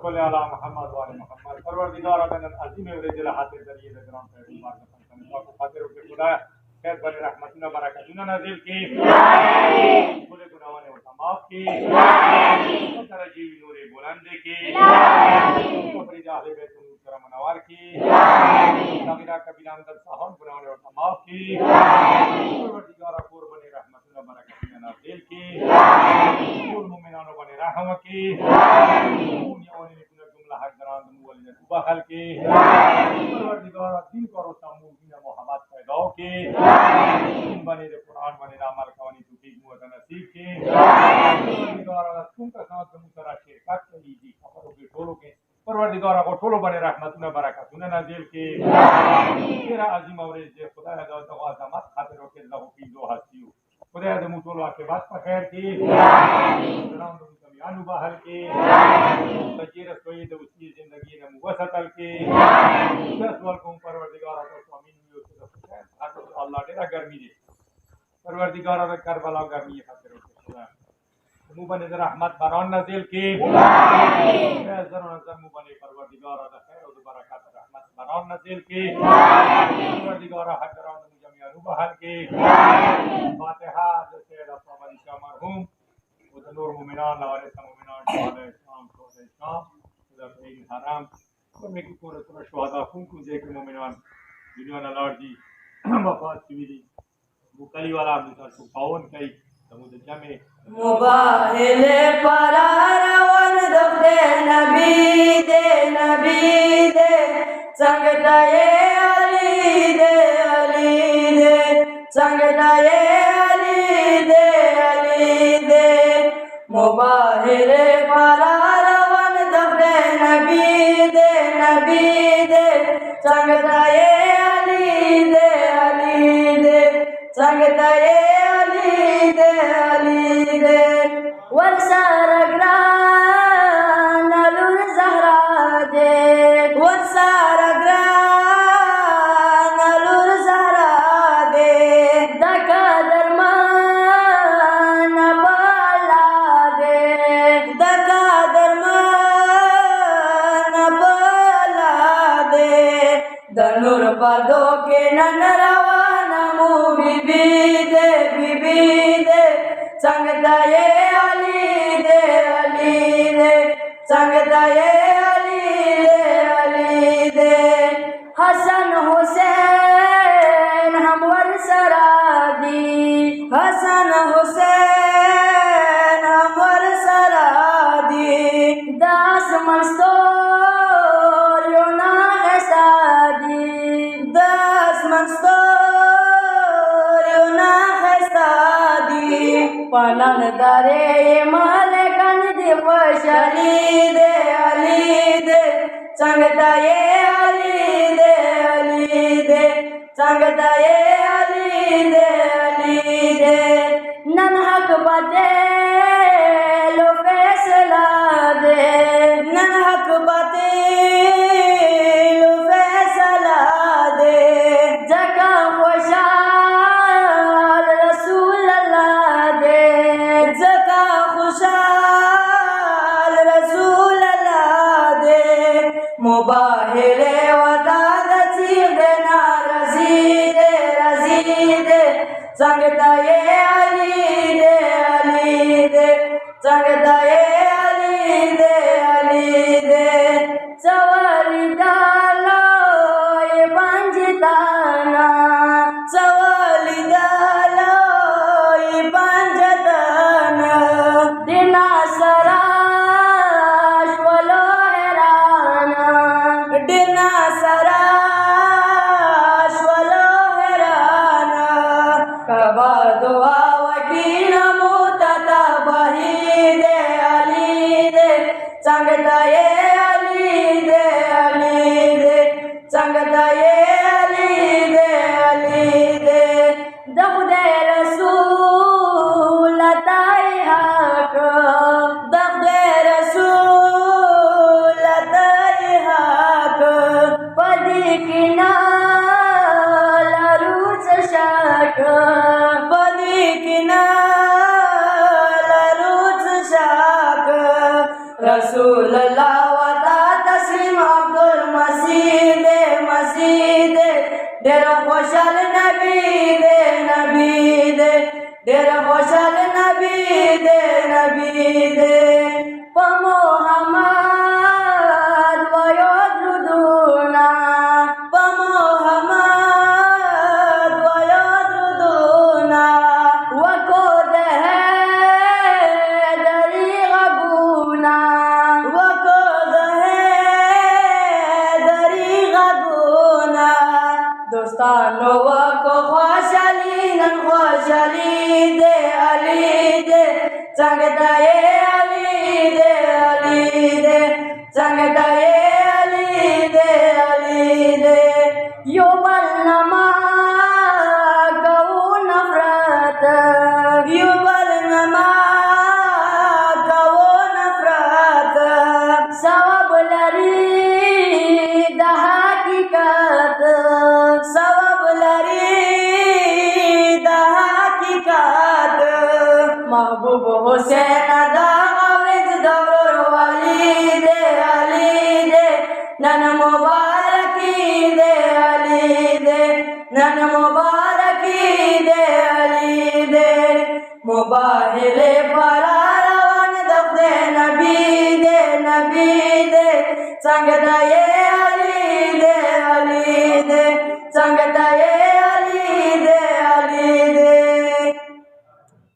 सल्ली अला मोहम्मद व आले मोहम्मद। परवरदिगार अदन अजीम व रजिल हाते जरिए दराम पैगंबर का खातिर के खुदा खैर बने रहमतुल्लाह बरकतुल्लाह नाज़िल की आमीन। खुले गुनाहों ने माफ की आमीन। तरजीह नूर बुलंद की आमीन। फरीदा अहले बैत करम मनवार की आमीन। सगीरा कबीरा अंदर साहब गुनाहों ने माफ की आमीन। परवरदिगार कुर्बान रहमतुल्लाह बरकतुल्लाह नाज़िल की आमीन। कुल मोमिनान बने रहम की आमीन। यानी कुल जुमला हक दरान मुवल्लिद बहल की आमीन। परवरदिगार दिन करो सामू बिना मोहब्बत पैदा की आमीन। बने कुरान बने अमल कवानी तौफीक मुअत नसीब की आमीन। परवरदिगार तुम का साथ मुतरा शिरकत कीजिए खबरों के टोलों के परवरदिगार को टोलो बने रहमतुल्लाह बरकतुल्लाह नाज़िल की आमीन। तेरा अजीम और इज्जत खुदा अदा तो अज़मत खातिर के अल्लाह की दो हस्तियों खुदा अदम टोलो के बाद पर खैर की आमीन। जनाब कमियान बहल की आमीन। बजीर सोई तो उसकी जिंदगी ने मुवसतल की आमीन। दस वाल को परवरदिगार तो अमीन हुई तो खुदा अल्लाह तेरा गर्मी दे परवरदिगार करबला गर्मी खातिर खुदा मुबने रहमत बरान नाज़िल की आमीन। जरूर नजर मुबने परवरदिगार दा खैर और बरकत रहमत बरान नाज़िल की आमीन। परवरदिगार हजरान जमीअ बहल की आमीन। फातिहा जैसे रब्बा इंशा मरहूम व नूर मोमिनान वाले मोमिनान वाले इस्लाम को इस्लाम खुदा के हराम और में की पूरे पूरा शुहदा को देख मोमिनान दुनिया ना लाजी वफात की मुकली वाला मुसर को पावन कई समुद्र जमे मुबाहिले परारवन दे नबी दे संगताए अली दे संगताए अली दे मुबाहिले परारवन दे नबी दे संगताए अली दे संगताए अली दे वरसारग्रा नलुर जहरा दे वरसारग्रा नलुर जहरा दे दका दरमान बाला दे दका दरमान बाला दे दनुर बदो के ननरवाना मु बीबी दे संगताए अली दे संगताए अली दे हसन हुसैन हमवर सरादी हसन हुसैन हमवर सरादी दास मंसूर योना है शादी दास मंसूर योना है शादी पलन दरे मालकन दिवशली दे संगताए अली दे संगताए अली दे ननहक बते लो फैसला दे ननहक बते लो फैसला दे जका खुशाल रसूल अल्लाह दे जका खुशाल रसूल अल्लाह दे मुबाहिले वदा दसीदना रसीद संगताए अली दे संगताए अली दे सवाली डालो ये पंजताना सवाली डालो ये पंजताना दिना सराश वलो हैराना दिना सराश वलो हैराना कबा दुआ वकीना मुतता बही दे संगताए अली दे संगताए अली दे दखदे रसूल ताई हक दखदे रसूल ताई हक पदी किनाल रूच शक पदी किनाल रूच शक रसूल अल्लाह ډېر خوشحال نبی دې نبی دې ډېر خوشحال نبی دې نبی دې په محمد وایو درودونه په محمد وایو درودونه وکړو د حیدري غږونه وکړو د حیدري غږونه دوستانو وکړو خوشحالي نن خوشحالي دې علي دې څنګه ته یې علي دې علي دې څنګه ته یې علي دې علي دې یو بل نه ما کوو نفرت یو بل نه ما کوو نفرت ثواب لري د حقیقت ثواب لري د حقیقت محبوب حسین دا غوړ دور ولی دې علي دې نن مبارکي دې علي دې نن مبارکي دې علي دې مباهل پر روان د خدای نبی دې څنګه ته یې علي